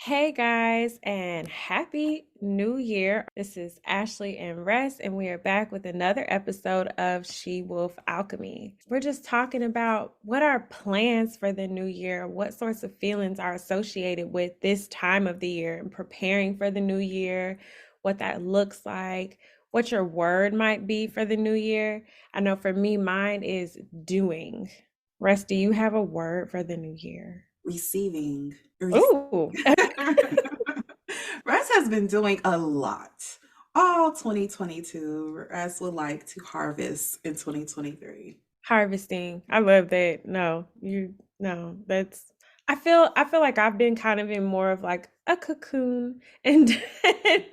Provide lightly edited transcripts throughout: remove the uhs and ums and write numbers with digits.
Hey guys, and happy new year. This is Ashley and Rest, and we are back with another episode of She Wolf Alchemy. We're just talking about what our plans for the new year, what sorts of feelings are associated with this time of the year and preparing for the new year, what that looks like, what your word might be for the new year. I know for me, mine is doing. Rest, do you have a word for the new year? Receiving. Ooh. Russ has been doing a lot. All 2022, Russ would like to harvest in 2023. Harvesting. I love that. No, you no, that's I feel like I've been kind of in more of like a cocoon and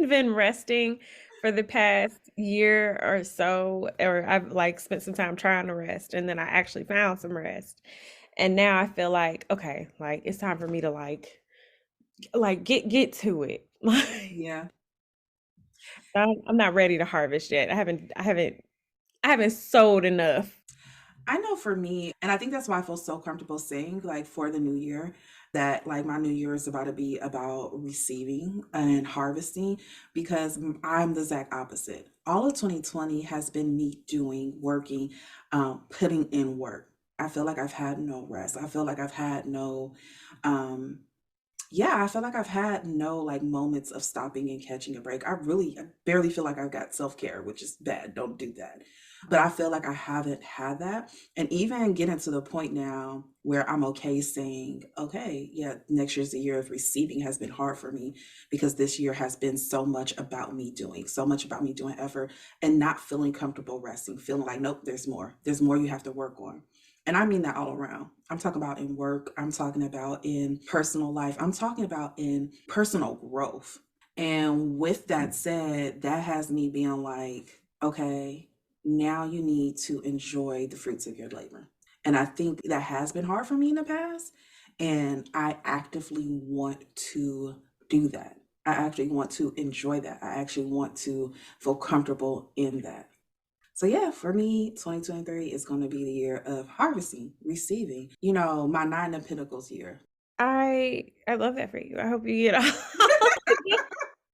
been resting for the past year or so, or I've like spent some time trying to rest and then I actually found some rest. And now I feel like, okay, like it's time for me to like get to it. Yeah. I'm not ready to harvest yet. I haven't sowed enough. I know for me, and I think that's why I feel so comfortable saying, like, for the new year, that like my new year is about to be about receiving and harvesting because I'm the exact opposite. All of 2020 has been me doing, working, putting in work. I feel like I've had no rest. I feel like I've had no, um, yeah, I feel like I've had no like moments of stopping and catching a break. I barely feel like I've got self-care, which is bad. Don't do that. But I feel like I haven't had that. And even getting to the point now where I'm okay saying, okay, yeah, next year's the year of receiving has been hard for me because this year has been so much about me doing, so much about me doing effort and not feeling comfortable resting, feeling like, nope, there's more. There's more you have to work on. And I mean that all around. I'm talking about in work, I'm talking about in personal life, I'm talking about in personal growth. And with that said, that has me being like, okay, now you need to enjoy the fruits of your labor. And I think that has been hard for me in the past. And I actively want to do that. I actually want to enjoy that. I actually want to feel comfortable in that. So yeah, for me, 2023 is going to be the year of harvesting, receiving, my nine of pentacles year. I love that for you. I hope you get all I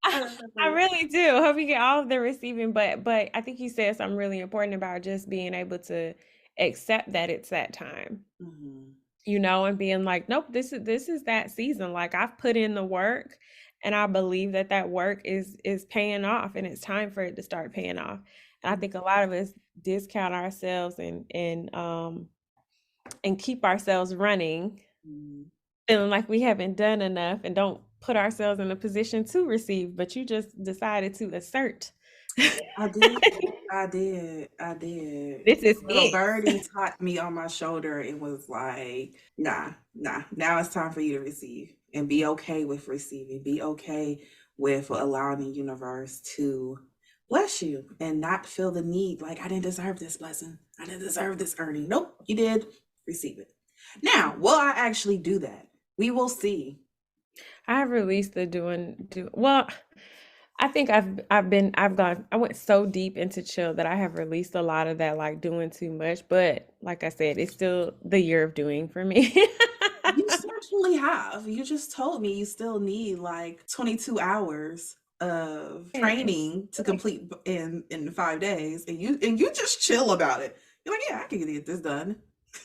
I love that for I you. really do. Hope you get all of the receiving, but I think you said something really important about just being able to accept that it's that time, Mhm. and being like, "Nope, this is that season. Like I've put in the work and I believe that that work is paying off and it's time for it to start paying off." And I think a lot of us discount ourselves and keep ourselves running Mhm. feeling like we haven't done enough and don't put ourselves in a position to receive, but you just decided to assert. I did. I did. I did. This is Little it. birdie tapped me on my shoulder and was like, nah, nah, now it's time for you to receive and be okay with receiving. Be okay with allowing the universe to bless you and not feel the need like, I didn't deserve this blessing. I didn't deserve this earning. Nope, you did. Receive it. Now, will I actually do that? We will see. I released the do well, I think I went so deep into chill that I have released a lot of that like doing too much, but like I said, it's still the year of doing for me. You certainly have. You just told me you still need like 22 hours of And training to complete in 5 days, and you just chill about it. You're like, yeah, I can get this done.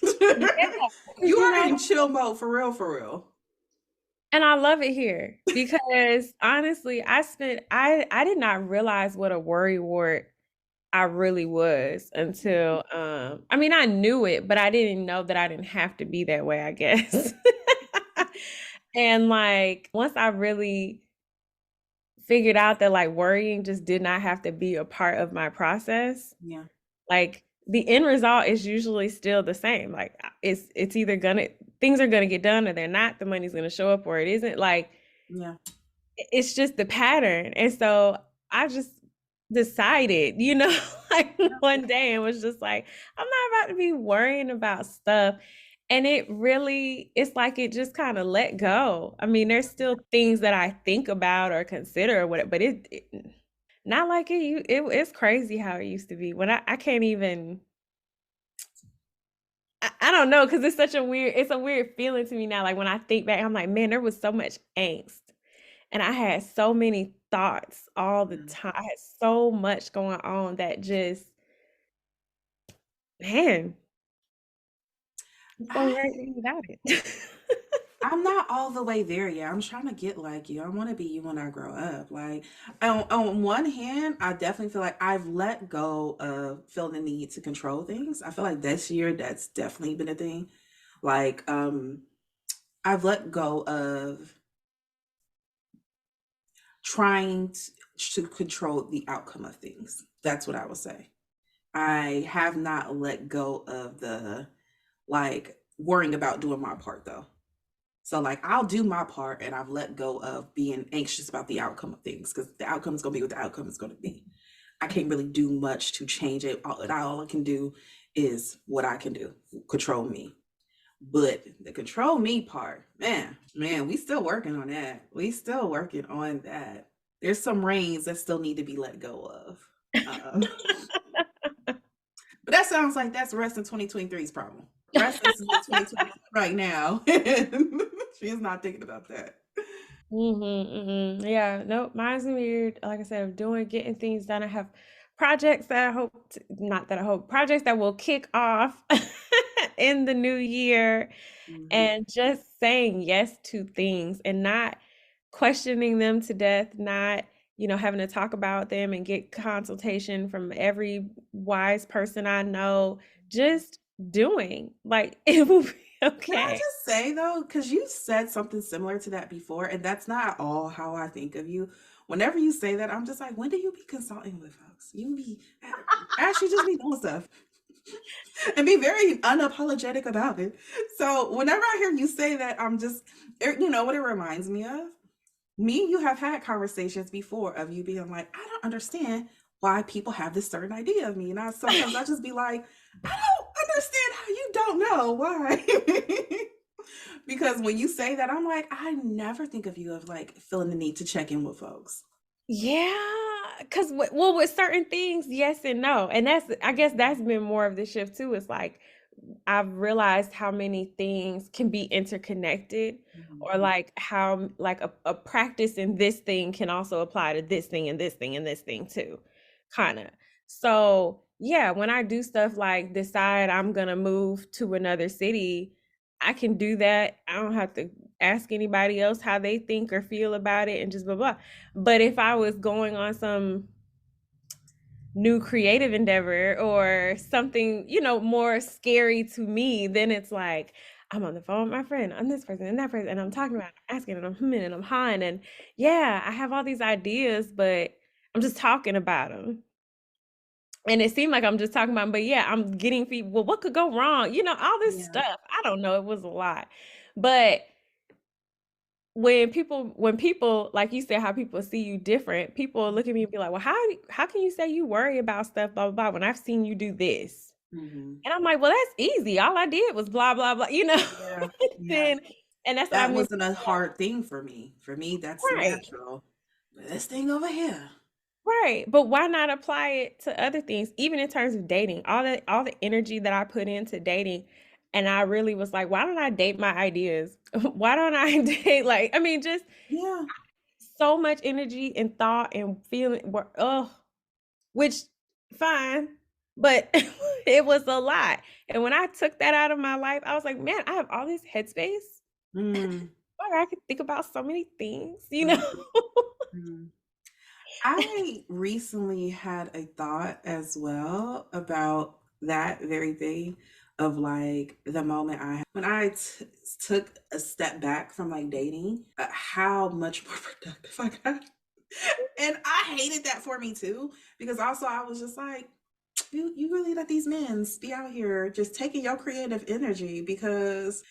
yeah, You because are in chill mode for real, for real. and I love it here because honestly, I did not realize what a worry wart I really was until I mean I knew it, but I didn't know that I didn't have to be that way, I guess. And like once I really figured out that like worrying just did not have to be a part of my process, Yeah, like the end result is usually still the same. Like it's either gonna things are gonna get done or they're not, the money's gonna show up or it isn't. Like yeah. it's just the pattern. And so I just decided, like one day and was just like, I'm not about to be worrying about stuff. And it's like it just kind of let go. I mean, there's still things that I think about or consider or whatever, but it not like it's crazy how it used to be when I can't even, I don't know, because it's a weird feeling to me now. Like when I think back, I'm like, man, there was so much angst And I had so many thoughts all the Yeah. time. I had so much going on that just, man, it's so I great being without it. I'm not all the way there yet. I'm trying to get like you. I want to be you when I grow up. Like on one hand, I definitely feel like I've let go of feeling the need to control things. I feel like this year that's definitely been a thing. Like I've let go of trying to control the outcome of things. That's what I would say. I have not let go of the like worrying about doing my part though. So like I'll do my part and I've let go of being anxious about the outcome of things because the outcome is gonna be what the outcome is gonna be. I can't really do much to change it. All I can do is what I can do, control me. But the control me part, man, we still working on that. We still working on that. There's some reins that still need to be let go of. Uh, but that sounds like that's rest in 2023's problem. Rest is in 2020 right now. She is not thinking about that. Mhm, mhm. Yeah, nope, mine's weird. Like I said, of doing getting things done. I have projects that I hope to, not that I hope, projects that will kick off in the new year Mhm. and just saying yes to things and not questioning them to death, not, having to talk about them and get consultation from every wise person I know, just doing. Like it will be Can I okay. just say though, because you said something similar to that before, and that's not at all how I think of you. Whenever you say that, I'm just like, when do you be consulting with folks? You be actually just be doing stuff and be very unapologetic about it. So whenever I hear you say that, I'm just, you know what it reminds me of? Me and you have had conversations before of you being like, I don't understand why people have this certain idea of me. And I just be like, I don't understand how you don't know why. Because when you say that, I'm like, I never think of you of like feeling the need to check in with folks. Yeah, because well, with certain things, yes and no, and I guess that's been more of the shift too. It's like I've realized how many things can be interconnected, Mhm. or like how like a practice in this thing can also apply to this thing and this thing and this thing too, kind of. So yeah, when I do stuff like decide I'm gonna move to another city, I can do that. I don't have to ask anybody else how they think or feel about it and just blah blah. But if I was going on some new creative endeavor or something, more scary to me, then it's like I'm on the phone with my friend, I'm this person and that person, and I'm talking about, I'm asking, and I'm humming and I'm hawing, and yeah, I have all these ideas, but I'm just talking about them. And it seemed like I'm just talking about 'em, but yeah, I'm getting feed. Well, what could go wrong? All this Yeah. stuff. I don't know. It was a lot. But when people like you said how people see you different, people look at me and be like, well, how can you say you worry about stuff blah blah blah when I've seen you do this? Hmm. And I'm like, well, that's easy, all I did was blah blah blah, Yeah. Yeah. then, and that's what I That mean. wasn't a hard thing for me. For me, that's Right, natural. But this thing over here. right, but why not apply it to other things, even in terms of dating, all the energy that I put into dating. And I really was like, why don't I date my ideas? Why don't I date, like, I mean, just Yeah. so much energy and thought and feeling were, oh, which fine, but it was a lot. And when I took that out of my life, I was like, man, I have all this headspace Mm. where I could think about so many things. Mm. Mm. I recently had a thought as well about that very thing of like the moment when took a step back from like dating, how much more productive I got. And I hated that for me too, because also I was just like, you really let these men be out here just taking your creative energy because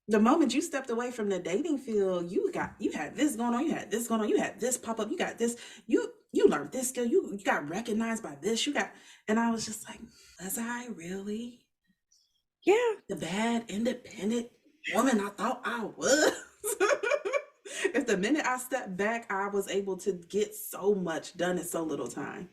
the moment you stepped away from the dating field, you had this going on, you had this going on, you had this pop up, you got this, you learned this skill, you got recognized by this, you got, and I was just like, was I really Yeah. the bad independent woman I thought I was? If the minute I stepped back, I was able to get so much done in so little time.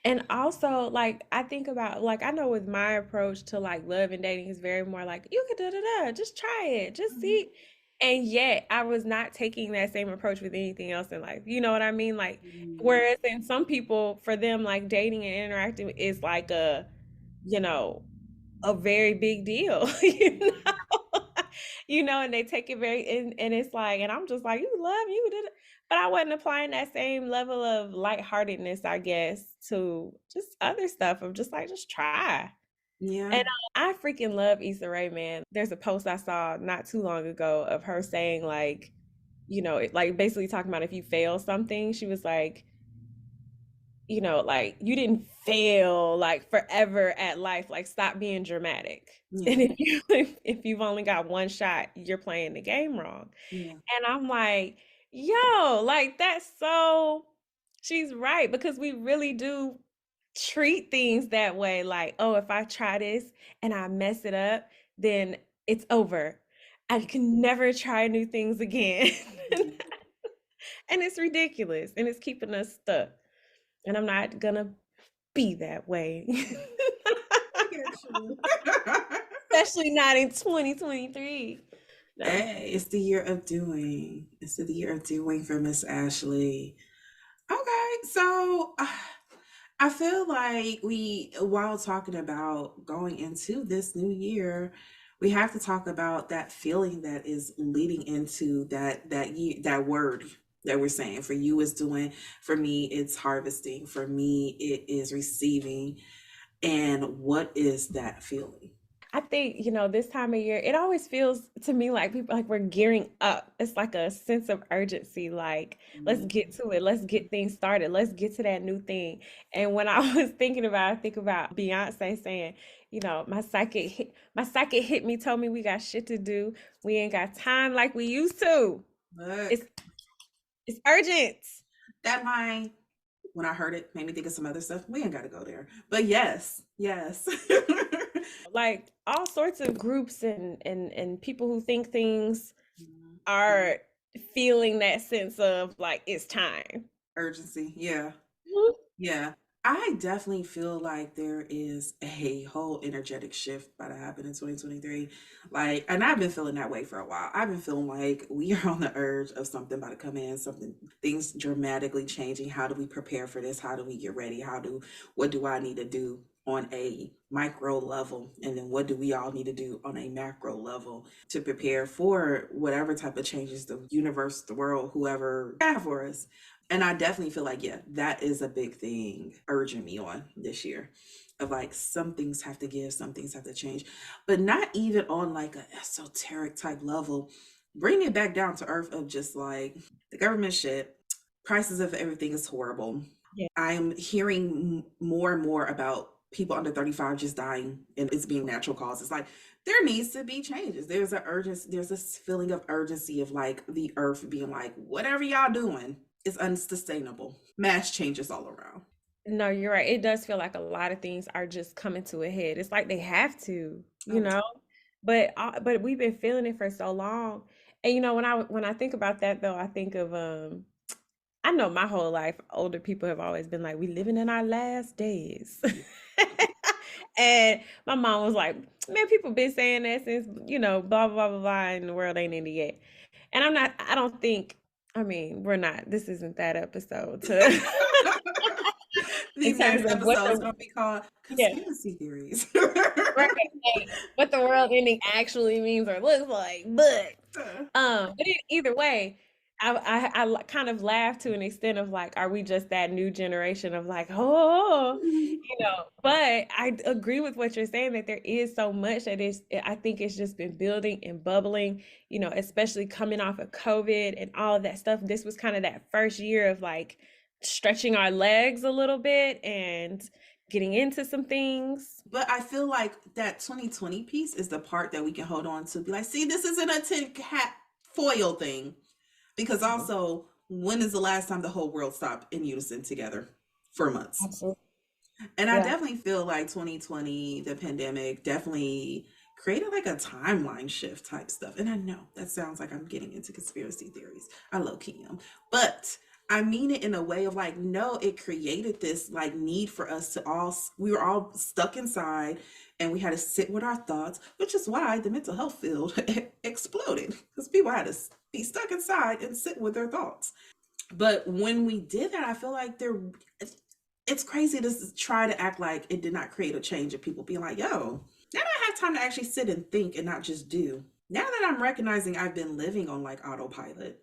And also, like, I think about, like, I know with my approach to like love and dating is very more like, you could da da da, just try it, just Mhm. see. And yet I was not taking that same approach with anything else in life. You know what I mean? Like, Mm, whereas in some people, for them, like dating and interacting is like you know, a very big deal, and they take it and it's like, and I'm just like, you love you did it. But I wasn't applying that same level of lightheartedness, I guess, to just other stuff of just like, just try. yeah, And I freaking love Issa Rae, man. There's a post I saw not too long ago of her saying like, like basically talking about if you fail something, she was like, like you didn't fail like forever at life. Like stop being dramatic. yeah, And if you've only got one shot, you're playing the game wrong. yeah. And I'm like, yo, like that's so she's right because we really do treat things that way. Like, oh, if I try this and I mess it up, then it's over. I can never try new things again. Yeah. And it's ridiculous and it's keeping us stuck. And I'm not gonna be that way. I get you. Especially not in 2023. No. Hey, it's the year of doing. It's the year of doing for Miss Ashley. Okay, so I feel like while talking about going into this new year, we have to talk about that feeling that is leading into that year, that word that we're saying. For you, it's doing. For me, it's harvesting. For me, it is receiving. And what is that feeling? I think, this time of year, it always feels to me like people like we're gearing up. It's like a sense of urgency, like, let's get to it, let's get things started, let's get to that new thing. And when I was thinking about it, I think about Beyonce saying, my psychic hit me, told me we got shit to do. We ain't got time like we used to. It's Look, it's urgent. that line, when I heard it, made me think of some other stuff. We ain't got to go there. But yes, yes. Like all sorts of groups and people who think things are feeling that sense of like it's time. Urgency. Yeah. Mhm. Yeah. I definitely feel like there is a whole energetic shift about to happen in 2023. Like, and I've been feeling that way for a while. I've been feeling like we are on the urge of something about to come in, something, things dramatically changing. How do we prepare for this? How do we get ready? What do I need to do on a micro level? And then what do we all need to do on a macro level to prepare for whatever type of changes the universe, the world, whoever have for us? And I definitely feel like, yeah, that is a big thing urging me on this year. Of like, some things have to give, some things have to change, but not even on like a esoteric type level. Bring it back down to earth of just like the government shit, prices of everything is horrible. Yeah. I'm hearing more and more about people under 35 just dying and it's being natural causes. Like, there needs to be changes. There's an urgency, there's this feeling of urgency of like the earth being like, whatever y'all doing is unsustainable. Mass changes all around. No, you're right. It does feel like a lot of things are just coming to a head. It's like they have to, Oh, but we've been feeling it for so long. And when I think about that though, I think of I know my whole life older people have always been like, we living in our last days. And my mom was like, man, people been saying that since, blah, blah, blah, blah, and the world ain't in it yet. And I don't think, I mean, we're not, this isn't that episode to, in these terms next of what episodes the, gonna be called yeah, conspiracy theories. right, like, what the world ending actually means or looks like. But either way, kind of laugh to an extent of like, are we just that new generation of like, oh, but I agree with what you're saying that there is so much that I think it's just been building and bubbling, especially coming off of COVID and all of that stuff. This was kind of that first year of like stretching our legs a little bit and getting into some things. But I feel like that 2020 piece is the part that we can hold on to. Be like, see, this isn't a tin hat foil thing. Because Mhm. also, when is the last time the whole world stopped in unison together for months? Absolutely. And I Yeah. definitely feel like 2020, the pandemic, definitely created like a timeline shift type stuff. And I know that sounds like I'm getting into conspiracy theories. I low key am. But I mean it in a way of like, no, it created this like need for us to we were all stuck inside and we had to sit with our thoughts, which is why the mental health field exploded because people had to be stuck inside and sit with their thoughts. But when we did that, I feel like it's crazy to try to act like it did not create a change of people being like, yo, now that I have time to actually sit and think and not just do. Now that I'm recognizing I've been living on like autopilot,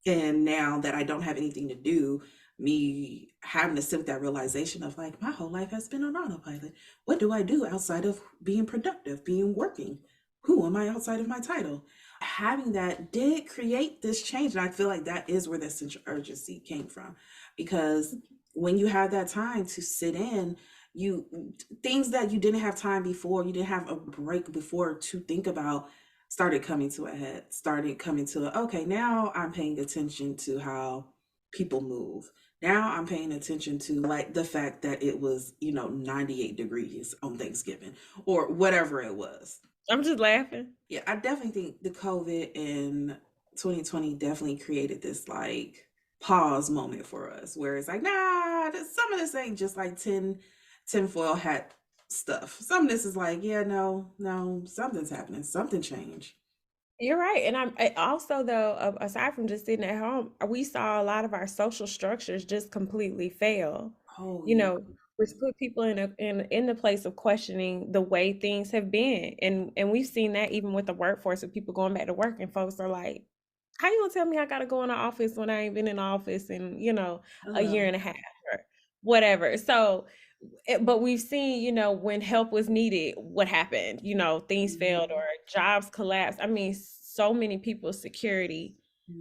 and now that I don't have anything to do, me having to sit with that realization of like, my whole life has been on autopilot. What do I do outside of being productive, being working? Who am I outside of my title? Having that did create this change. And I feel like that is where the sense of urgency came from. Because when you have that time to sit in, you things that you didn't have time before, you didn't have a break before to think about, started coming to a head, started coming to a, okay, now I'm paying attention to how people move. Now I'm paying attention to like the fact that it was, 98 degrees on Thanksgiving or whatever it was. I'm just laughing. Yeah, I definitely think the COVID in 2020 definitely created this like pause moment for us where it's like, nah, some of this ain't just like tinfoil hat stuff. Some of this is like, yeah, no, no, something's happening, something changed. You're right. And also though, aside from just sitting at home, we saw a lot of our social structures just completely fail. Oh You yeah. know, which put people in the place of questioning the way things have been. And we've seen that even with the workforce of people going back to work and folks are like, how you gonna tell me I gotta go in the office when I ain't been in the office in, a year Hello. and a half or whatever. So but we've seen, when help was needed, what happened? Things failed or Mhm, jobs collapsed. I mean, so many people's security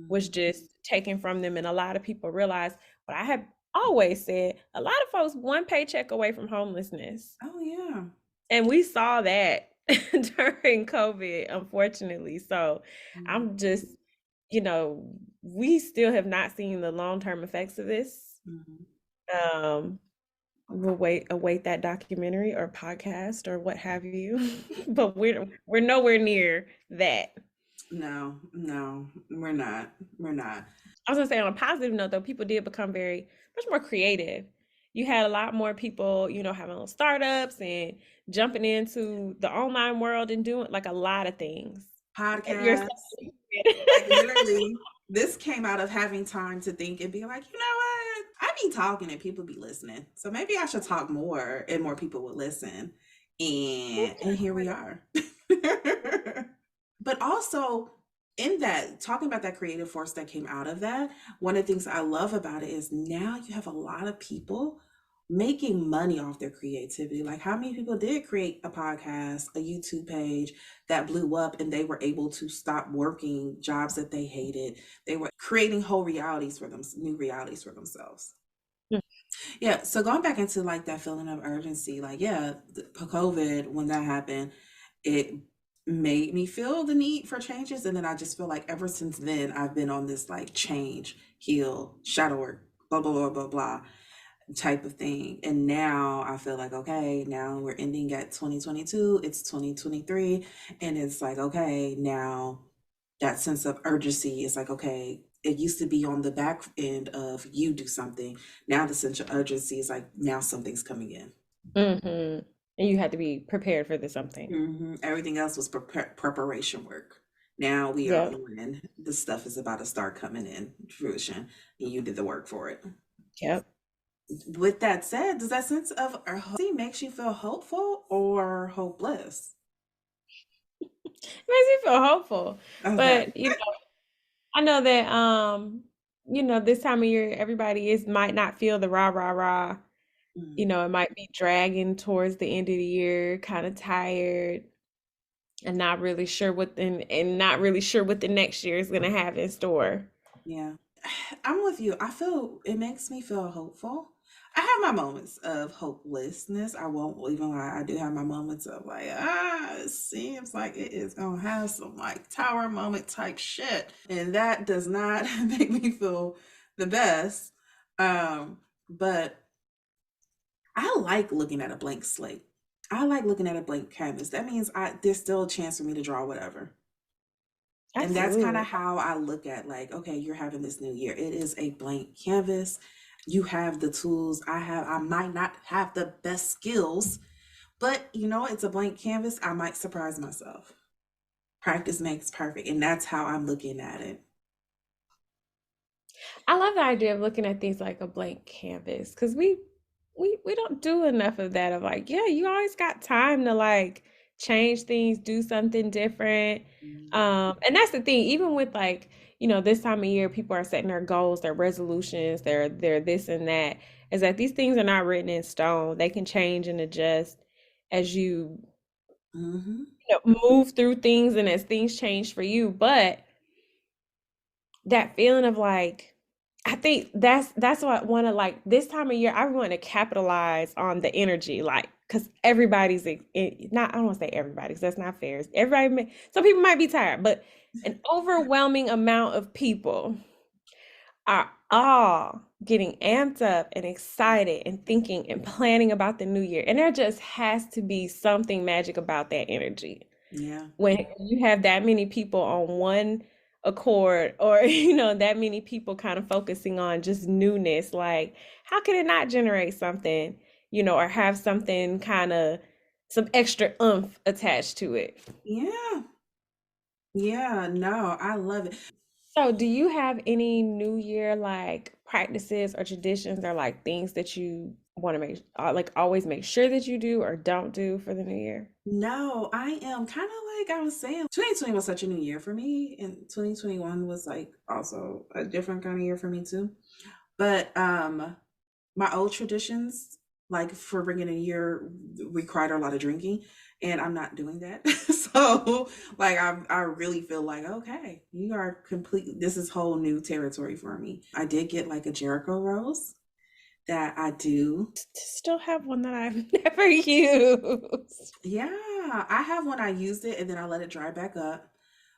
was mhm. just taken from them. And a lot of people realize what I have always said, a lot of folks one paycheck away from homelessness. Oh yeah. And we saw that during COVID, unfortunately. So Mhm, I'm just, we still have not seen the long-term effects of this. mhm. Um, we'll await that documentary or podcast or what have you. But we're nowhere near that. No, no, we're not. We're not. I was gonna say on a positive note though, people did become very much more creative. You had a lot more people, having little startups and jumping into the online world and doing like a lot of things. Yourself. Podcasts, like literally, this came out of having time to think and be like, you know what? I be talking and people be listening. So maybe I should talk more and more people will listen. And here we are. But also in that, talking about that creative force that came out of that, one of the things I love about it is now you have a lot of people making money off their creativity. Like how many people did create a podcast, a YouTube page that blew up and they were able to stop working jobs that they hated. They were creating whole realities for them, new realities for themselves. Yeah, so going back into like that feeling of urgency, like yeah, COVID when that happened, it made me feel the need for changes, and then I just feel like ever since then I've been on this like change, heal, shadow work, blah blah blah blah blah type of thing. And now I feel like okay, now we're ending at 2022, it's 2023, and it's like okay, now that sense of urgency is like, okay, it used to be on the back end of you do something. Now the sense of urgency is like, now something's coming in. And you had to be prepared for this something. Everything else was preparation work. Now we are Yep. on, the stuff is about to start coming in fruition, and you did the work for it. Yep. With that said, does that sense of urgency makes you feel hopeful or hopeless? It makes me feel hopeful. Okay. But I know that this time of year everybody is might not feel the rah rah rah. Mhm. It might be dragging towards the end of the year, kind of tired and not really sure and not really sure what the next year is gonna have in store. Yeah. I'm with you. I feel it makes me feel hopeful. I have my moments of hopelessness. I won't even lie. I do have my moments of like, it seems like it is gonna have some like tower moment type shit. And that does not make me feel the best. But I like looking at a blank slate. I like looking at a blank canvas. That means there's still a chance for me to draw whatever. And that's kind of Absolutely. how I look at, like, okay, you're having this new year. It is a blank canvas. You have the tools I have. I might not have the best skills, but it's a blank canvas. I might surprise myself. Practice makes perfect. And that's how I'm looking at it. I love the idea of looking at things like a blank canvas because we don't do enough of that. Of like, yeah, you always got time to like change things, do something different. Mhm. And that's the thing. Even with like this time of year, people are setting their goals, their resolutions, their this and that. Is that these things are not written in stone. They can change and adjust as Mhm. move through things and as things change for you. But that feeling of like I think that's what I want to like this time of year I want to capitalize on the energy like because everybody's not I don't want to say everybody because that's not fair. Some people might be tired, but an overwhelming amount of people are all getting amped up and excited and thinking and planning about the new year. And there just has to be something magic about that energy Yeah. when you have that many people on one accord or that many people kind of focusing on just newness, like how can it not generate something, or have something kind of some extra oomph attached to it? Yeah. Yeah. No, I love it. So do you have any new year like practices or traditions or like things that you want to make like always make sure that you do or don't do for the new year? No, I am kind of like I was saying, 2020 was such a new year for me, and 2021 was like also a different kind of year for me too. But my old traditions, like for bringing a year, required a lot of drinking, and I'm not doing that. So, like, I really feel like, okay, you are completely. This is whole new territory for me. I did get like a Jericho rose that I do. Still have one that I've never used. Yeah, I have one. I used it and then I let it dry back up.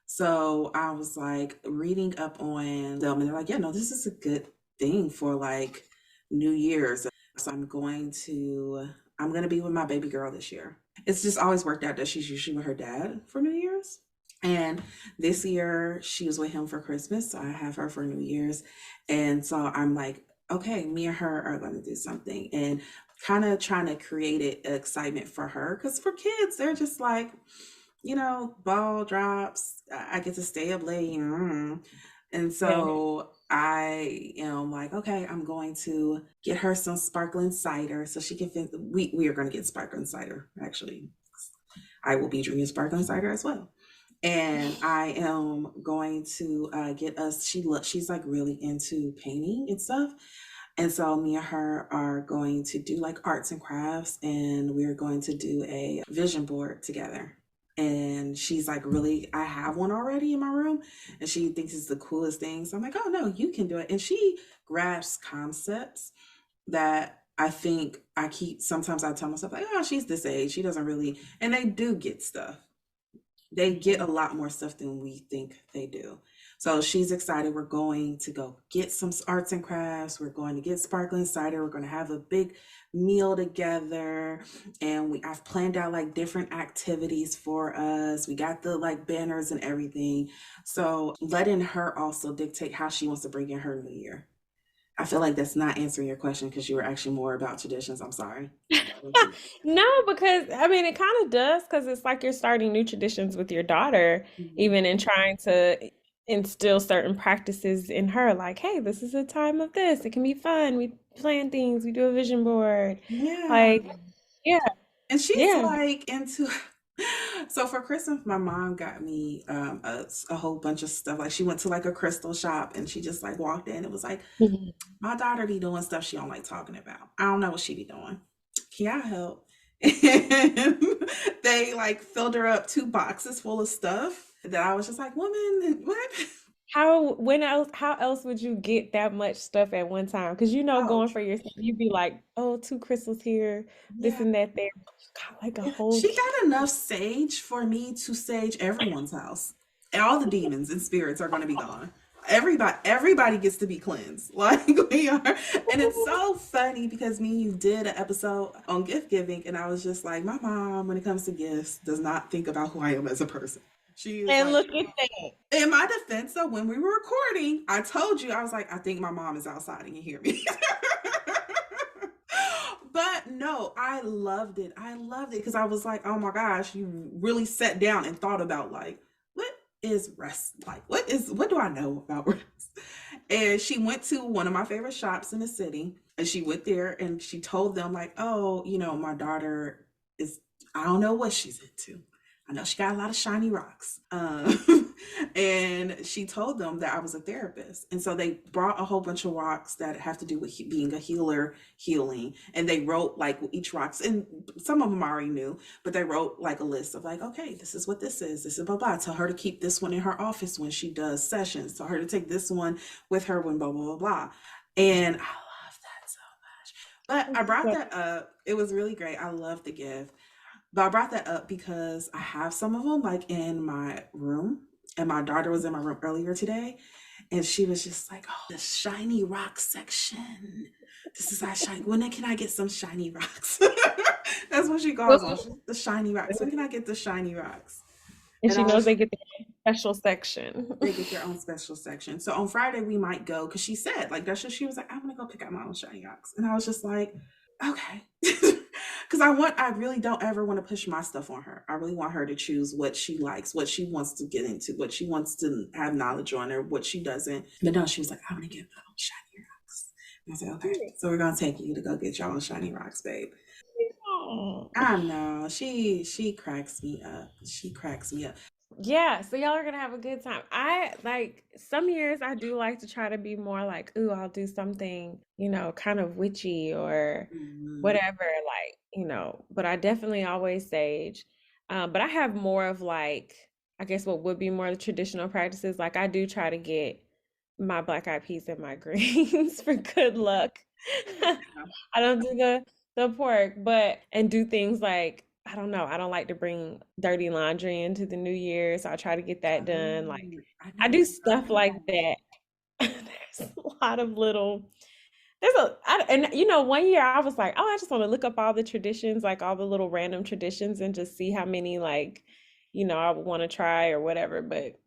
So I was like reading up on them, and they're like, yeah, no, this is a good thing for like New Year's. So I'm gonna be with my baby girl this year. It's just always worked out that she's usually with her dad for New Year's. And this year she was with him for Christmas, so I have her for New Year's. And so I'm like, okay, me and her are gonna do something and kind of trying to create excitement for her. Because for kids, they're just like, ball drops. I get to stay up late. And Yeah. so I am like, okay, I'm going to get her some sparkling cider so she can we are going to get sparkling cider actually. I will be drinking sparkling cider as well. And I am going to get us. She's like really into painting and stuff, and so me and her are going to do like arts and crafts, and we're going to do a vision board together. And she's like, really, I have one already in my room, and she thinks it's the coolest thing. So I'm like, oh no, you can do it. And she grasps concepts that I think sometimes I tell myself, like, oh, she's this age. She doesn't really, and they do get stuff. They get a lot more stuff than we think they do. So she's excited. We're going to go get some arts and crafts. We're going to get sparkling cider. We're going to have a big meal together. And I've planned out like different activities for us. We got the like banners and everything. So letting her also dictate how she wants to bring in her new year. I feel like that's not answering your question because you were actually more about traditions. I'm sorry. No, because I mean it kind of does because it's like you're starting new traditions with your daughter, Mhm. even in trying to instill certain practices in her, like, hey, this is a time of this. It can be fun. We plan things, we do a vision board. Yeah. Like, yeah, And she's yeah. like into so for Christmas, my mom got me a whole bunch of stuff. Like she went to like a crystal shop and she just like walked in. It was like, Mhm. my daughter be doing stuff she don't like talking about. I don't know what she be doing. Can y'all help? And they like filled her up 2 boxes full of stuff that I was just like, woman, what? How else would you get that much stuff at one time? Because Oh, going for yourself, you'd be like, oh, two crystals here, this yeah. and that there. Got like a whole She got enough kit. sage for me to sage everyone's house. And all the demons and spirits are going to be gone. Everybody gets to be cleansed. Like we are. And it's so funny because me and you did an episode on gift giving, and I was just like, my mom, when it comes to gifts, does not think about who I am as a person. She is And like, look at that. in my defense, though, when we were recording, I told you, I was like, I think my mom is outside and can hear me. But no, I loved it. I loved it because I was like, oh my gosh, you really sat down and thought about like, what is rest like? What do I know about rest? And she went to one of my favorite shops in the city, and she went there and she told them like, oh, my daughter is, I don't know what she's into. I know she got a lot of shiny rocks. And she told them that I was a therapist. And so they brought a whole bunch of rocks that have to do with being a healer, healing. And they wrote like each rocks, and some of them I already knew, but they wrote like a list of like, okay, this is what this is. This is blah, blah. Tell her to keep this one in her office when she does sessions. Tell her to take this one with her when blah, blah, blah, blah. And I love that so much. But I brought So, that up. It was really great. I love the gift. But I brought that up because I have some of them like in my room, and my daughter was in my room earlier today, and she was just like, "Oh, the shiny rock section. This is our shiny. When can I get some shiny rocks?" That's what she calls them. The shiny rocks. When can I get the shiny rocks? and And she I knows was they get the special section. They get their own special section. So on Friday we might go because she said like that's just she was like, I'm gonna go pick out my own shiny rocks. And I was just like, okay. Because I really don't ever want to push my stuff on her. I really want her to choose what she likes, what she wants to get into, what she wants to have knowledge on, or what she doesn't. But no, she was like, I want to get my own shiny rocks. And I said, okay, so we're gonna take you to go get your own shiny rocks, babe. Oh. I know. She cracks me up. She cracks me up. Yeah, so y'all are gonna have a good time. I like some years I do like to try to be more like, ooh, I'll do something, kind of witchy or Mhm. whatever, like, but I definitely always sage. But I have more of like, I guess what would be more the traditional practices. Like I do try to get my black eyed peas and my greens for good luck. I don't do the pork, but and do things like I don't know. I don't like to bring dirty laundry into the new year, so I try to get that done. Like I I never do tried stuff like that. that. There's a lot of little and one year I was like, oh, I just want to look up all the traditions, like all the little random traditions and just see how many like, I would want to try or whatever, but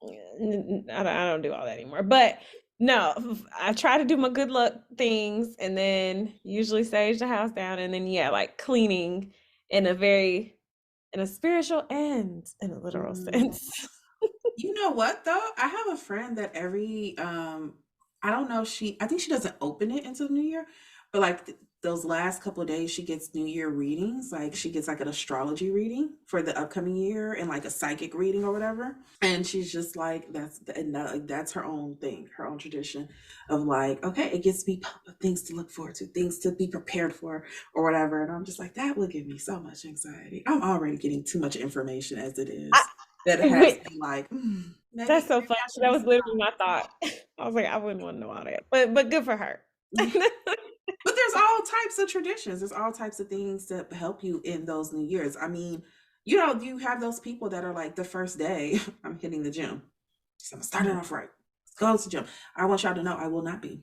I don't do all that anymore. But no, I try to do my good luck things and then usually sage the house down and then yeah, like cleaning in a spiritual and in a literal Mm. sense. You know what though? I have a friend that every I don't know if I think she doesn't open it until the new year, but like those last couple of days she gets new year readings, like she gets like an astrology reading for the upcoming year and like a psychic reading or whatever. And she's just like like, that's her own thing, her own tradition of like, okay, it gets me pumped with things to look forward to, things to be prepared for or whatever. And I'm just like, that would give me so much anxiety. I'm already getting too much information as it I, is that has wait, me like, that's so funny. I should That be was literally surprised. my thought. I was like, I wouldn't want to know all that, but good for her. Yeah. But there's all types of traditions. There's all types of things to help you in those New Year's. I mean, you have those people that are like the first day, I'm hitting the gym. So I'm starting off right. Let's go to the gym. I want y'all to know I will not be.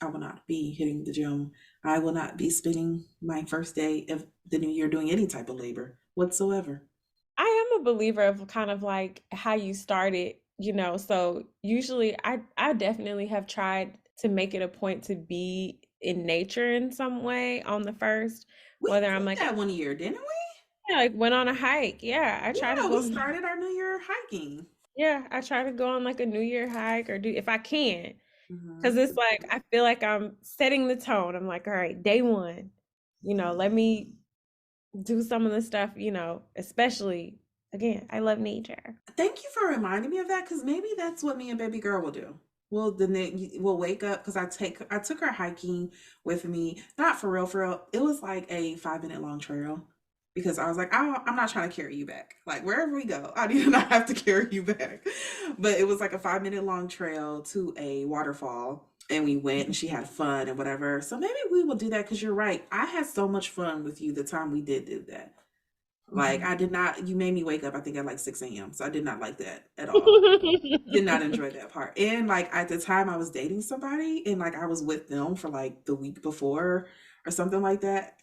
I will not be hitting the gym. I will not be spending my first day of the new year doing any type of labor whatsoever. I am a believer of kind of like how you started, so usually I definitely have tried to make it a point to be in nature in some way on the first, We whether I'm did like that one year, didn't we? yeah, like went on a hike. Yeah, I try to Yeah, we go started our New Year hiking. yeah, I try to go on like a New Year hike or do if I can. Because Hmm. it's like I feel like I'm setting the tone. I'm like, all right, day one, let me do some of the stuff, especially again, I love nature. Thank you for reminding me of that because maybe that's what me and baby girl will do. We'll wake up because I took her hiking with me, not for real, for real. It was like a 5 minute long trail because I was like, I'm not trying to carry you back. Like wherever we go, I do not have to carry you back. But it was like a 5 minute long trail to a waterfall. And we went and she had fun and whatever. So maybe we will do that because you're right. I had so much fun with you the time we did that. Like Mhm. I did not you made me wake up I think at like 6 a.m. So I did not like that at all. Did not enjoy that part. And like at the time I was dating somebody and like I was with them for like the week before or something like that.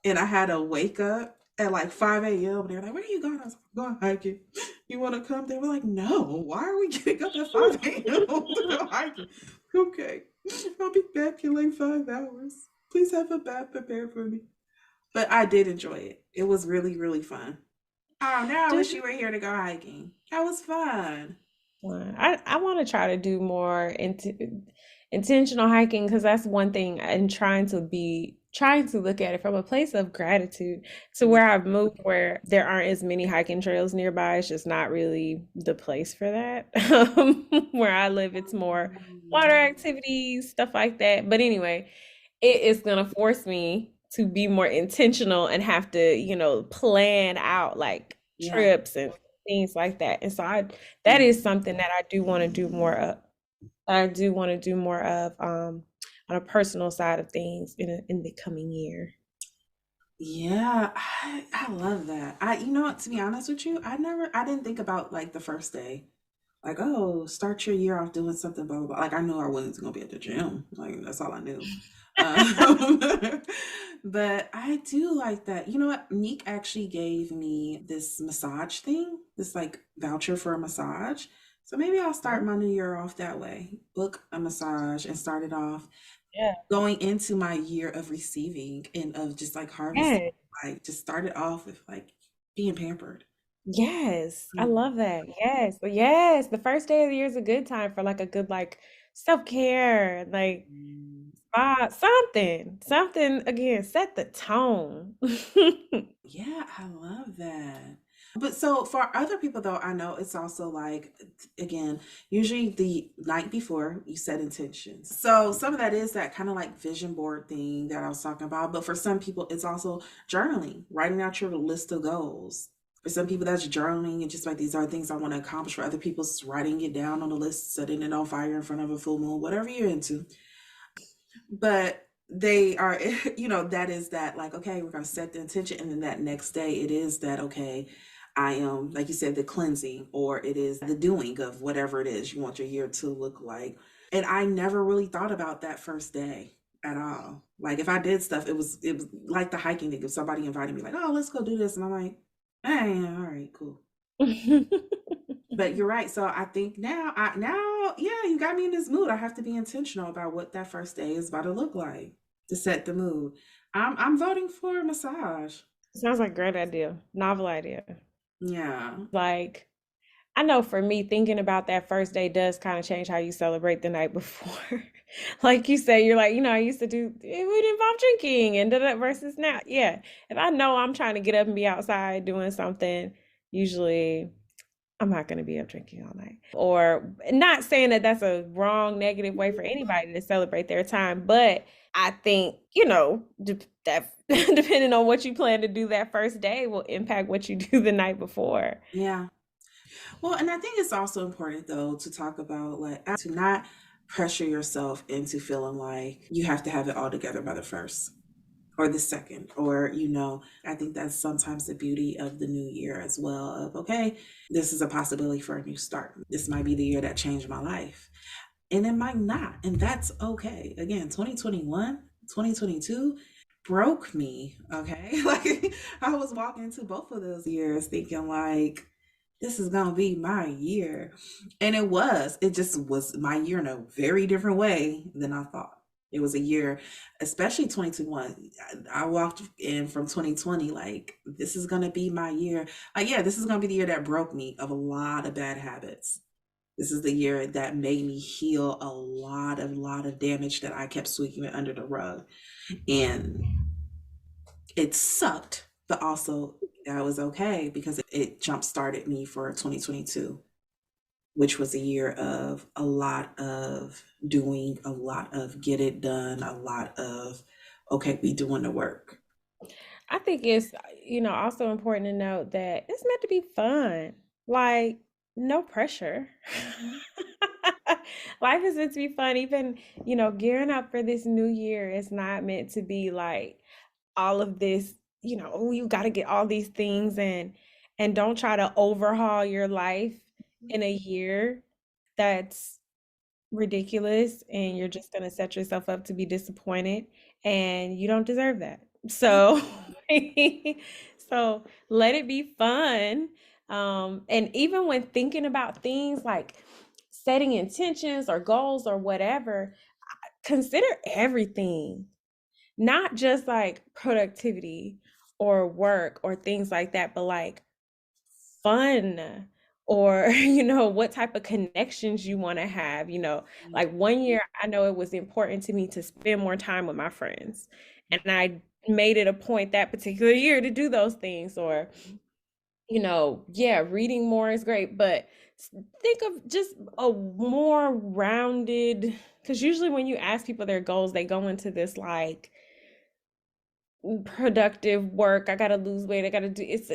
And I had to wake up. at like 5 a.m. They're like, "Where are you going?" I was like, "I'm going hiking. You want to come?" They were like, "No. Why are we getting up at 5 a.m. to go hiking?" Okay, I'll be back in like 5 hours. Please have a bath prepared for me. But I did enjoy it. It was really, really fun. Oh, now I Do wish you were here to go hiking. That was fun. I want to try to do more intentional hiking because that's one thing, and trying to look at it from a place of gratitude to Mm. where I've moved where there aren't as many hiking trails nearby. It's just not really the place for that. Where I live, it's more water activities, stuff like that. But anyway, it is gonna force me to be more intentional and have to, plan out like Yeah. trips and things like that. And so that Mm. is something that I do want to do more of. I do want to do more of on a personal side of things in the coming year. Yeah, I love that. You know what, to be honest with you, I didn't think about like the first day. Like, oh, start your year off doing something, blah, blah, blah. Like, I knew I wasn't going to be at the gym. Like, that's all I knew. Um, but I do like that. You know what? Meek actually gave me this massage thing, this like voucher for a massage. So maybe I'll start my new year off that way. Book a massage and start it off Yeah. going into my year of receiving and of just like harvesting. Yes. Like, just start it off with like being pampered. Yes. I Mm. love that. Yes. Yes. The first day of the year is a good time for like a good like self-care, like Mm. spa, something again, set the tone. Yeah, I love that. But so for other people though, I know it's also like again, usually the night before you set intentions. So some of that is that kind of like vision board thing that I was talking about. But for some people, it's also journaling, writing out your list of goals. For some people, that's journaling and just like these are things I want to accomplish. For other people, it's writing it down on a list, setting it on fire in front of a full moon, whatever you're into. But they are, that is that like, okay, we're going to set the intention. And then that next day, it is that, okay, I am, like you said, the cleansing, or it is the doing of whatever it is you want your year to look like. And I never really thought about that first day at all. Like if I did stuff, it was like the hiking thing. If somebody invited me, like, oh, let's go do this. And I'm like, hey, yeah, all right, cool. But you're right. So I think yeah, you got me in this mood. I have to be intentional about what that first day is about to look like to set the mood. I'm voting for a massage. Sounds like a great idea. Novel idea. Yeah. Like, I know for me, thinking about that first day does kind of change how you celebrate the night before. Like you say, you're like, I used to do it would involve drinking and da versus now. Yeah. If I know I'm trying to get up and be outside doing something, usually I'm not going to be up drinking all night. Or not saying that that's a wrong, negative way for anybody to celebrate their time, but I think, that depending on what you plan to do that first day will impact what you do the night before. Yeah. Well, and I think it's also important though to talk about like to not pressure yourself into feeling like you have to have it all together by the first or the second, or I think that's sometimes the beauty of the new year as well, of okay, this is a possibility for a new start. This might be the year that changed my life, and it might not, and that's okay. Again, 2021, 2022 broke me, okay. Like I was walking into both of those years thinking like this is gonna be my year, and it just was my year in a very different way than I thought. It was a year, especially 2021. I walked in from 2020 like this is gonna be my year. Like yeah, this is gonna be the year that broke me of a lot of bad habits. This is the year that made me heal a lot of damage that I kept sweeping under the rug. And it sucked, but also that was okay because it jump started me for 2022, which was a year of a lot of doing, a lot of get it done, a lot of okay, we doing the work. I think it's, also important to note that it's meant to be fun. Like, no pressure. Life is meant to be fun. Even, gearing up for this new year is not meant to be like all of this, oh, you got to get all these things and don't try to overhaul your life in a year that's ridiculous and you're just going to set yourself up to be disappointed and you don't deserve that. Yeah. So So let it be fun. And even when thinking about things like setting intentions or goals or whatever, consider everything, not just like productivity or work or things like that, but like fun or what type of connections you want to have. Like one year I know it was important to me to spend more time with my friends, and I made it a point that particular year to do those things. Or yeah, reading more is great, but think of just a more rounded, because usually when you ask people their goals, they go into this like productive work. I gotta lose weight. I gotta do it's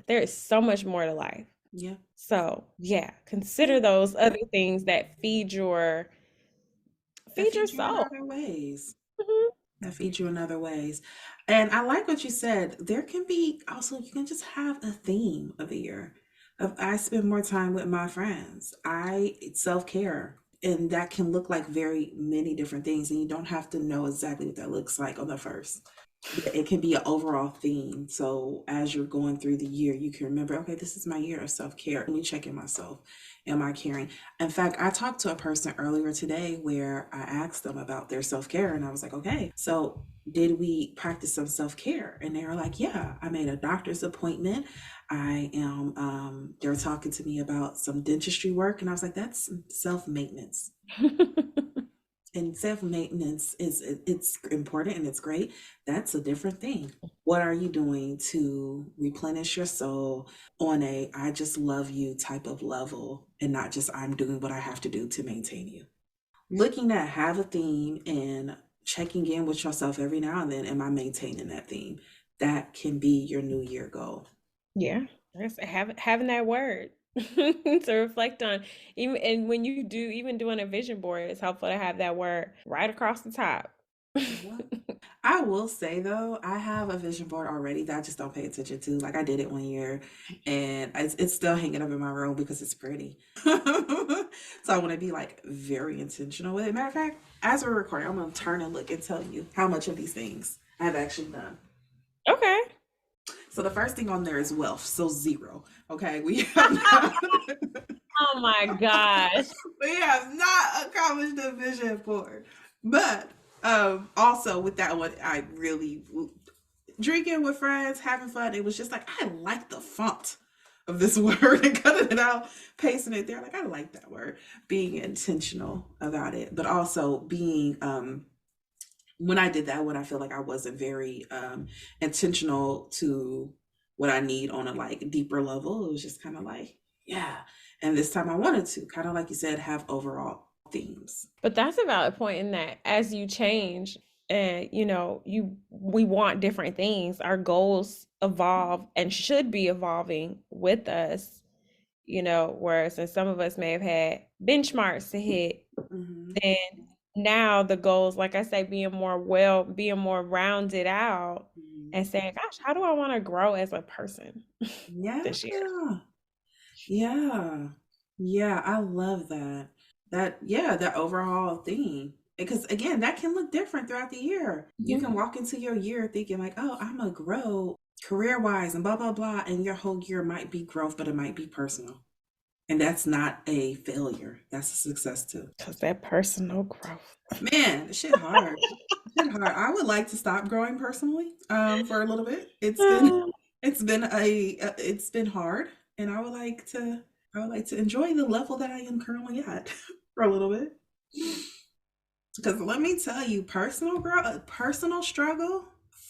there is so much more to life. Yeah. So yeah, Yeah. consider those other things that That feed your feed you in soul. other ways. Mhm. That feed you in other ways. And I like what you said. There can be also, you can just have a theme of the year. Of I spend more time with my friends. I self care. And that can look like very many different things. And you don't have to know exactly what that looks like on the first. But it can be an overall theme. So as you're going through the year, you can remember, okay, this is my year of self care. Let me check in myself. Am I caring? In fact, I talked to a person earlier today where I asked them about their self care, and I was like, okay, so did we practice some self care? And they were like, yeah, I made a doctor's appointment. They were talking to me about some dentistry work, and I was like, that's self maintenance. And self maintenance it's important and it's great. That's a different thing. What are you doing to replenish your soul on a I just love you type of level, and not just I'm doing what I have to do to maintain you? Looking at have a theme and checking in with yourself every now and then. Am I maintaining that theme? That can be your new year goal. Yeah, having that word to reflect on. Even and when you do even doing a vision board, it's helpful to have that word right across the top. Yeah. I will say though, I have a vision board already that I just don't pay attention to. Like I did it one year, and it's still hanging up in my room because it's pretty. So I want to be like very intentional with it. Matter of fact, as we're recording, I'm gonna turn and look and tell you how much of these things I've actually done. Okay. So the first thing on there is wealth, so zero. Okay, we have not, Oh my gosh. we have not accomplished the vision board, but also with that one, I really drinking with friends, having fun. It was just like I like the font of this word and cutting it out, pasting it there. Like I like that word, being intentional about it, but also being when I did that one, I feel like I wasn't very intentional to what I need on a like deeper level. It was just kind of like, yeah. And this time I wanted to, kind of like you said, have overall themes. But that's a valid point in that as you change and we want different things, our goals evolve and should be evolving with us, whereas and some of us may have had benchmarks to hit. Hmm. And now the goals, like I say, being more rounded out and saying, gosh, how do I want to grow as a person Yeah. this year? Yeah. Yeah, I love that. Yeah, that overall theme. Because again, that can look different throughout the year. You Mhm. can walk into your year thinking like, "Oh, I'm gonna grow career-wise and blah blah blah," and your whole year might be growth, but it might be personal. And that's not a failure. That's a success too. Because that personal growth. Man, this shit hard. This shit hard. I would like to stop growing personally for a little bit. It's been hard, and I would like to enjoy the level that I am currently at for a little bit. Because let me tell you, personal growth, personal struggle,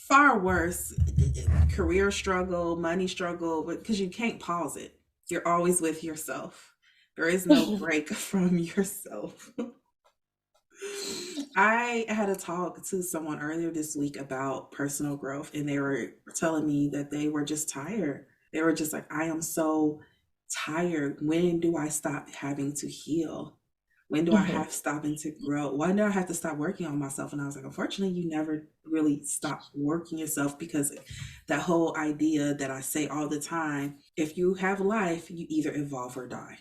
far worse. Career struggle, money struggle, because you can't pause it. You're always with yourself. There is no break from yourself. I had a talk to someone earlier this week about personal growth, and they were telling me that they were just tired. They were just like, I am so tired. When do I stop having to heal? When do I Mhm. have stopping to grow? When do I have to stop working on myself? And I was like, unfortunately, you never really stop working yourself, because that whole idea that I say all the time, if you have life, you either evolve or die.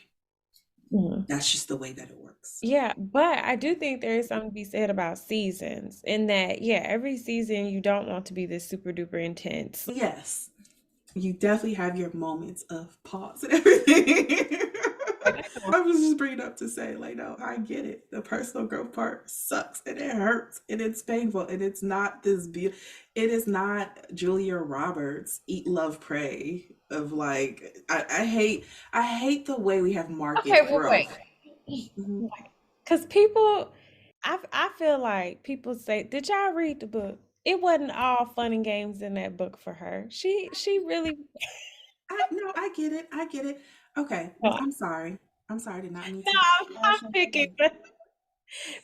Mhm. That's just the way that it works. Yeah, but I do think there is something to be said about seasons in that, yeah, every season you don't want to be this super duper intense. Yes, you definitely have your moments of pause and everything. Like, I know. I was just bringing up to say, like, no, I get it. The personal growth part sucks and it hurts and it's painful and it's not this beautiful. It is not Julia Roberts Eat Love Pray of like I hate the way we have Okay, market well, wait. growth. Mhm. Because people, I feel like people say, "Did y'all read the book?" It wasn't all fun and games in that book for her. She really I no, I get it. I get it. Okay, no, I'm sorry. I'm sorry. I did not mean no, to I'm bash on picking. you.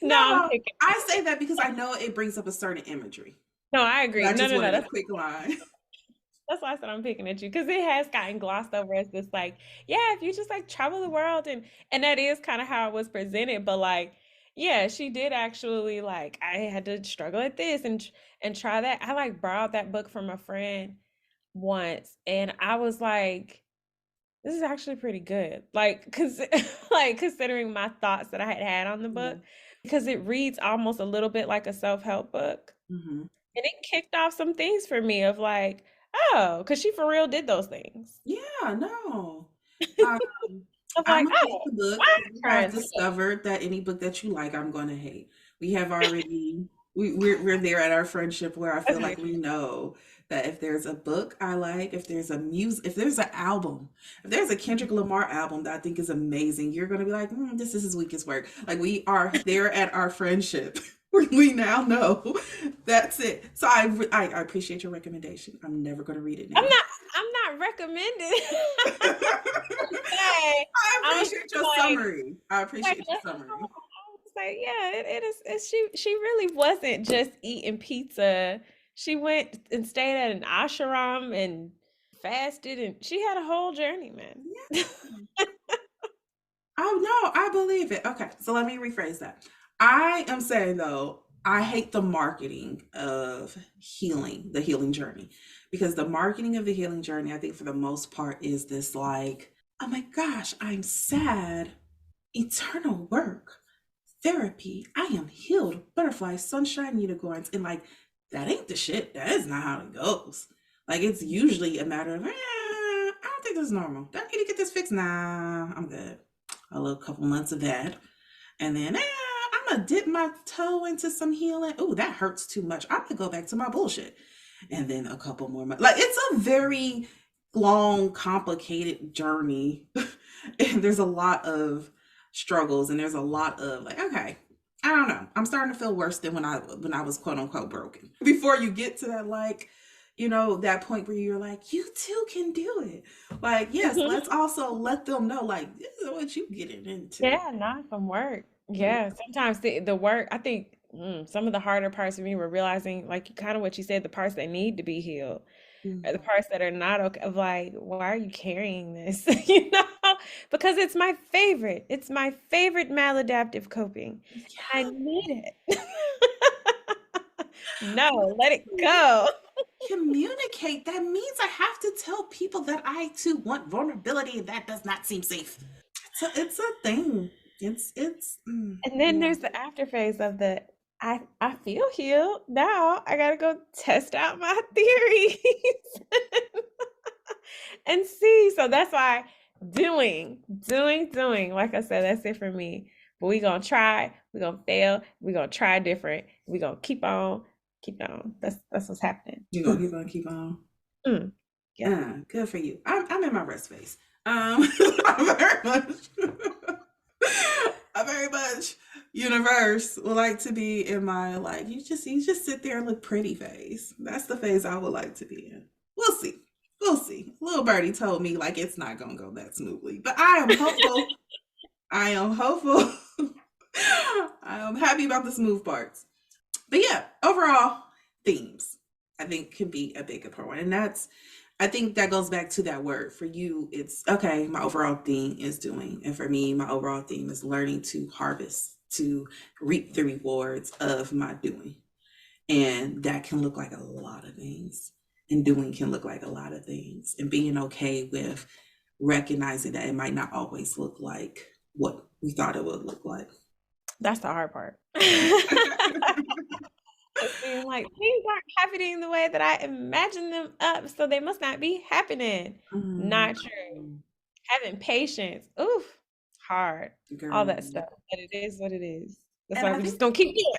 No, I'm No, picking. I say that because I know it brings up a certain imagery. No, I But agree. I No, just no, no. wanted a quick line. That's why I said I'm picking at you because it has gotten glossed over as this like, yeah, if you just like travel the world and that is kind of how it was presented, but like, yeah, she did actually like I had to struggle at this and try that. I like borrowed that book from a friend once and I was like, this is actually pretty good. Like, cause like considering my thoughts that I had had on the Yeah. book, because it reads almost a little bit like a self-help book. Hmm. And it kicked off some things for me of like, oh, because she for real did those things. Yeah, no. Um, Of I'm like, gonna hate oh, the book. why You trying have to look? discovered that any book that you like, I'm gonna hate. We have already we're there at our friendship where I feel like we know that if there's a book I like, if there's a music, if there's an album, if there's a Kendrick Lamar album that I think is amazing, you're gonna be like, this is his weakest work. Like we are there at our friendship. We now know that's it. So I appreciate your recommendation. I'm never gonna read it I'm now. not I'm not recommending. Say, I I was just appreciate your like, summary. I like appreciate your summary. I was like, yeah, it is. She really wasn't just eating pizza. She went and stayed at an ashram and fasted, and she had a whole journey, man. Yeah. Oh no, I believe it. Okay, so let me rephrase that. I am saying though, I hate the marketing of healing, the healing journey. Because the marketing of the healing journey, I think for the most part, is this like, oh my gosh, I'm sad. Eternal work. Therapy. I am healed. Butterflies, sunshine, unicorns. And like, that ain't the shit. That is not how it goes. Like, it's usually a matter of, I don't think this is normal. Do I need to get this fixed? Nah, I'm good. A little couple months of that. And then, I'm going to dip my toe into some healing. Ooh, that hurts too much. I'm going to go back to my bullshit. And then a couple more months. Like, it's a very long, complicated journey. And there's a lot of struggles and there's a lot of like, okay, I don't know, I'm starting to feel worse than when I was quote unquote broken. Before you get to that, like, that point where you're like, you too can do it. Like, yes, let's also let them know, like, this is what you getting into. Yeah, not from work. Yeah. Yeah, sometimes the work, I think some of the harder parts for me were realizing, like kind of what you said, the parts that need to be healed, or the Mhm. parts that are not okay, of like, why are you carrying this? Because it's my favorite. It's my favorite maladaptive coping. I Yeah. need it. No, let it go. Communicate. That means I have to tell people that I too want vulnerability and that does not seem safe. It's a thing. And then Yeah. there's the after phase of the I feel healed. Now I gotta go test out my theories and see. So that's why doing. Like I said, that's it for me. But we gonna try, we gonna fail, we gonna try different, we gonna keep on. That's what's happening. You're gonna keep on. Mm, yep. Good for you. I'm in my rest phase. I very much, I very much, universe would like to be in my like you just sit there and look pretty phase. That's the phase I would like to be in. We'll see. We'll see. Little birdie told me like it's not gonna go that smoothly, but I am hopeful. I am hopeful. I am happy about the smooth parts. But yeah, overall themes I think can be a big important one, and that's I think that goes back to that word for you. It's okay. My overall theme is doing, and for me, my overall theme is learning to harvest, to reap the rewards of my doing, and that can look like a lot of things, and doing can look like a lot of things, and being okay with recognizing that it might not always look like what we thought it would look like. That's the hard part. It's being like, things aren't happening the way that I imagined them up, so they must not be happening. Not true. Mm, Having patience. Oof. Hard. All girl. that stuff. But it is what it is. That's And why I we're just think gonna keep doing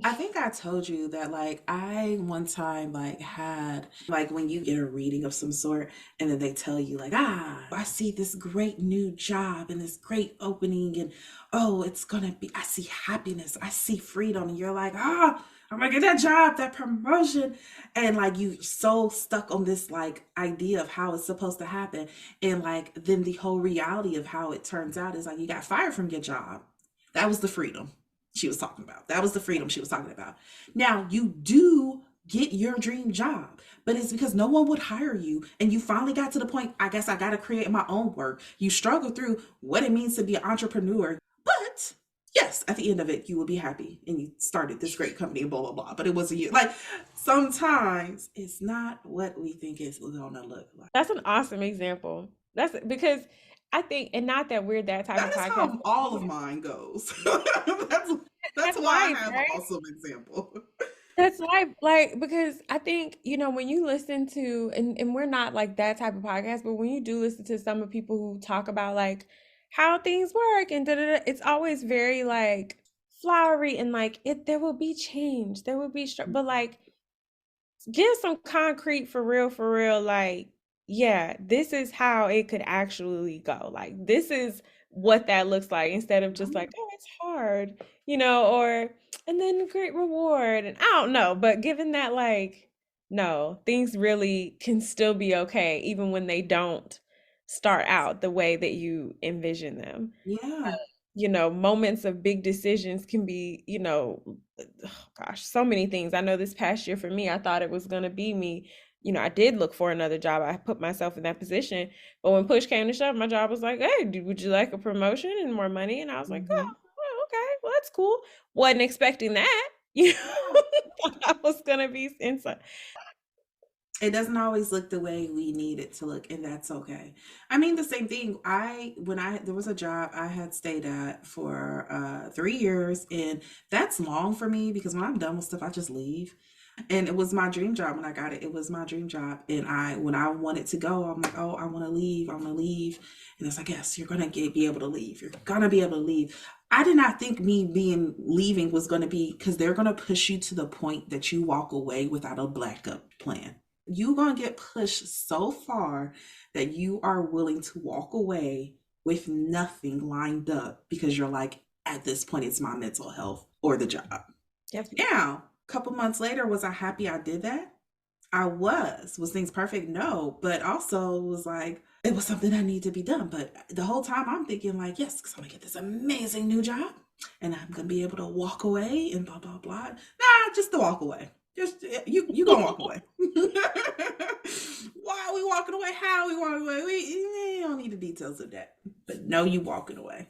I think I told you that like I one time like had like when you get a reading of some sort and then they tell you like, ah, I see this great new job and this great opening and oh, it's gonna be, I see happiness, I see freedom, and you're like, ah, I'm gonna get that job, that promotion. And like you so stuck on this like idea of how it's supposed to happen. And like then the whole reality of how it turns out is like you got fired from your job. That was the freedom she was talking about. That was the freedom she was talking about. Now, you do get your dream job, but it's because no one would hire you. And you finally got to the point, I guess I got to create my own work. You struggle through what it means to be an entrepreneur. But yes, at the end of it, you will be happy and you started this great company and blah, blah, blah. But it was a year. Like sometimes it's not what we think it's going to look like. That's an awesome example. That's because I think, and not that we're that type That of is podcast, how all of mine goes. that's that's that's why I life, have an right? awesome example. That's life. Like, because I think, when you listen to, and we're not like that type of podcast, but when you do listen to some of people who talk about like how things work and da da da, it's always very like flowery and like there will be change, there will be, but like give some concrete for real, like, yeah, this is how it could actually go. Like, this is what that looks like instead of just like, oh, it's hard, or and then great reward. And I don't know, but given that, like, no, things really can still be okay, even when they don't start out the way that you envision them. Yeah. Moments of big decisions can be, oh gosh, so many things. I know this past year for me, I thought it was going to be me. I did look for another job. I put myself in that position. But when push came to shove, my job was like, hey, would you like a promotion and more money? And I was like, Mhm. oh, okay, well, that's cool. Wasn't expecting that. You know, thought I was going to be inside. It doesn't always look the way we need it to look, and that's okay. I mean, the same thing. When I there was a job I had stayed at for 3 years, and that's long for me because when I'm done with stuff, I just leave. And it was my dream job when I got it. It was my dream job, and when I wanted to go, I'm like, oh, I want to leave. I want to leave, and it's like, yes, you're gonna be able to leave. You're gonna be able to leave. I did not think me being leaving was gonna be because they're gonna push you to the point that you walk away without a backup plan. You're going to get pushed so far that you are willing to walk away with nothing lined up because you're like, at this point, it's my mental health or the job. Yep. Now, a couple months later, was I happy I did that? I was. Was things perfect? No. But also was like, it was something that needed to be done. But the whole time I'm thinking like, yes, because I'm gonna get this amazing new job and I'm gonna be able to walk away and blah blah blah. Nah, just to walk away. Just you gonna walk away. Why are we walking away? How are we walking away? We don't need the details of that. But no, you walking away.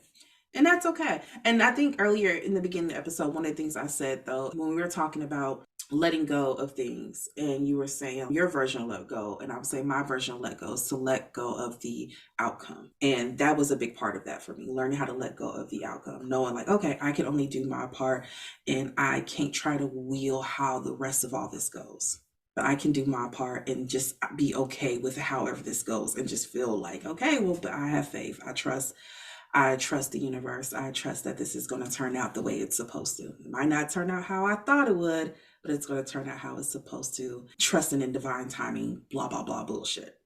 And that's okay. And I think earlier in the beginning of the episode, one of the things I said though, when we were talking about letting go of things, and you were saying your version of let go, and I would say my version of let go is to let go of the outcome. And that was a big part of that for me, learning how to let go of the outcome, knowing like, okay, I can only do my part and I can't try to wheel how the rest of all this goes. But I can do my part and just be okay with however this goes and just feel like, okay, well, but I have faith. I trust the universe. I trust that this is going to turn out the way it's supposed to. It might not turn out how I thought it would, but it's going to turn out how it's supposed to. Trusting in divine timing, blah, blah, blah bullshit.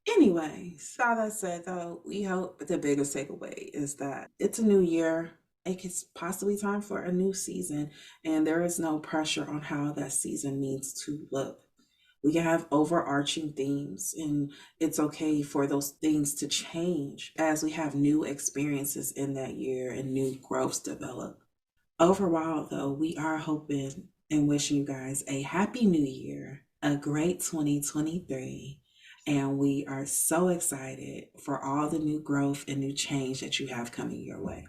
Anyways, all that said, though, we hope the biggest takeaway is that it's a new year. It's possibly time for a new season, and there is no pressure on how that season needs to look. We can have overarching themes, and it's okay for those things to change as we have new experiences in that year and new growths develop. Overall, though, we are hoping and wishing you guys a happy new year, a great 2023. And we are so excited for all the new growth and new change that you have coming your way.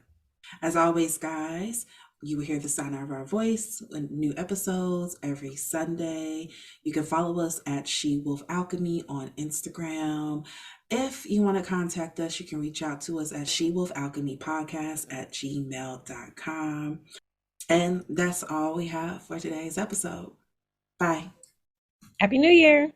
As always, guys, you will hear the sound of our voice in new episodes every Sunday. You can follow us at She Wolf Alchemy on Instagram. If you want to contact us, you can reach out to us at shewolfalchemypodcast@gmail.com. And that's all we have for today's episode. Bye. Happy New Year.